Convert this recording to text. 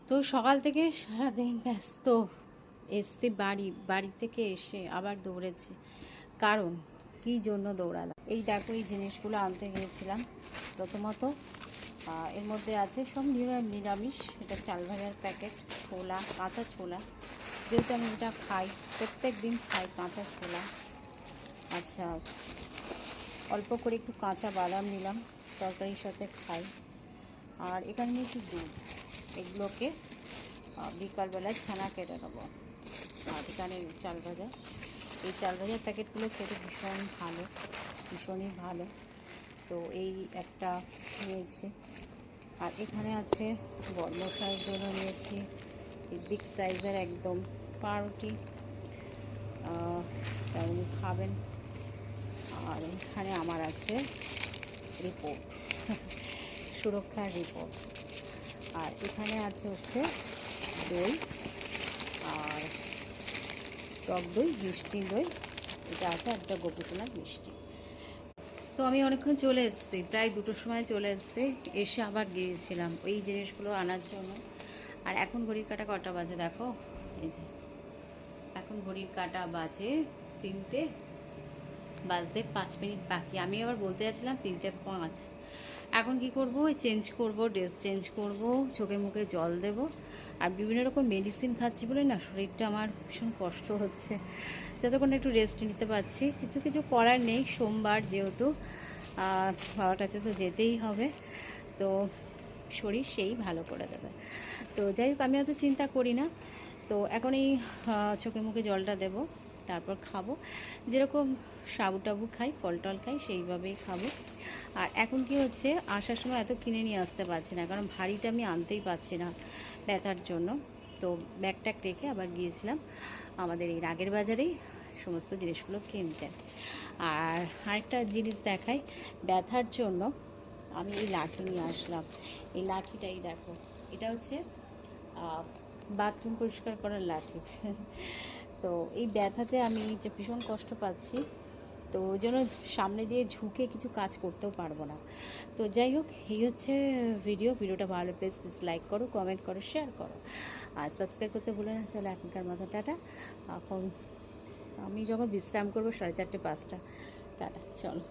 তো সকাল থেকে সারাদিন ব্যস্ত। এসছি বাড়ি থেকে এসে আবার দৌড়েছি। কারণ কী জন্য দৌড়ালাম, এই দেখো এই জিনিসগুলো আনতে গিয়েছিলাম। প্রথমত এর মধ্যে আছে সব নিরামিষ। এটা চাল ভাজার প্যাকেট, ছোলা, কাঁচা ছোলা, যেহেতু আমি এটা খাই, প্রত্যেক দিন খাই কাঁচা ছোলা। আচ্ছা, অল্প করে একটু কাঁচা বাদাম নিলাম, তরকারির সাথে খাই। আর এখানে নিয়েছি দুধ। এগুলোকে বিকালবেলায় ছানা কেটে নেবো। আর এখানে চাল ভাজা, এই চাল ভাজার প্যাকেটগুলো খেতে ভীষণই ভালো। তো এই একটা নিয়েছি। আর এখানে আছে বড়মশাইয়ের জন্য নিয়েছি এই বিগ সাইজের একদম পাউরুটি, তা উনি খাবেন। আর এখানে আমার আছে রিপোর্ট, সুরক্ষার রিপোর্ট। আর এখানে আছে হচ্ছে দই, আর টক দই, মিষ্টি দই, এটা আছে একটা গোপুসোনার মিষ্টি। তো আমি অনেকক্ষণ চলে এসেছি, প্রায় 2টোর সময় চলে এসেছি। এসে আবার গিয়েছিলাম ওই জিনিসগুলো আনার জন্য। আর এখন ঘড়ির কাঁটা কটা বাজে দেখো, এই যে এখন ঘড়ির কাঁটা বাজে 3টে বাজতে 5 মিনিট বাকি। আমি আবার বলতে যাচ্ছিলাম 3টে 5। এখন কি করব, চেঞ্জ করব, ড্রেস চেঞ্জ করব, চোখে মুখে জল দেব। আর বিভিন্ন রকম মেডিসিন খাচ্ছি বলে না শরীরটা আমার ভীষণ কষ্ট হচ্ছে। যতক্ষণ একটু রেস্ট নিতে পারছি, কিছু করার নেই। সোমবার যেহেতু বাবার কাছে তো যেতেই হবে, তো শরীর সেই ভালো করে দেবে। তো যাই হোক, আমি অত চিন্তা করি না। তো এখন এই চোখে মুখে জলটা দেব, তারপর খাবো। যেরকম সাবু টাবু খাই, ফল টল খাই, সেইভাবেই খাবো। আর এখন কি হচ্ছে, আসার সময় এত কিনে নিয়ে আসতে পারছি না, কারণ ভারীটা আমি আনতেই পারছি না ব্যথার জন্য। তো ব্যাগ ট্যাগ রেখে আবার গিয়েছিলাম আমাদের এই রাগের বাজারেই সমস্ত জিনিসগুলো কিনতে। আর আরেকটা জিনিস দেখাই, ব্যথার জন্য আমি এই লাঠি নিয়ে আসলাম। এই লাঠিটাই দেখো, এটা হচ্ছে বাথরুম পরিষ্কার করার লাঠি। তো এই ব্যথাতে আমি যে ভীষণ কষ্ট পাচ্ছি, তো ওই জন্য সামনে দিয়ে ঝুঁকে কিছু কাজ করতেও পারবো না। তো যাই হোক, এই হচ্ছে ভিডিওটা ভালো প্লিজ লাইক করো, কমেন্ট করো, শেয়ার করো, আর সাবস্ক্রাইব করতে ভুলো না। চলো এখনকার মতো টাটা। এখন আমি যখন বিশ্রাম করবো 4:30 5টা, টাটা, চলো।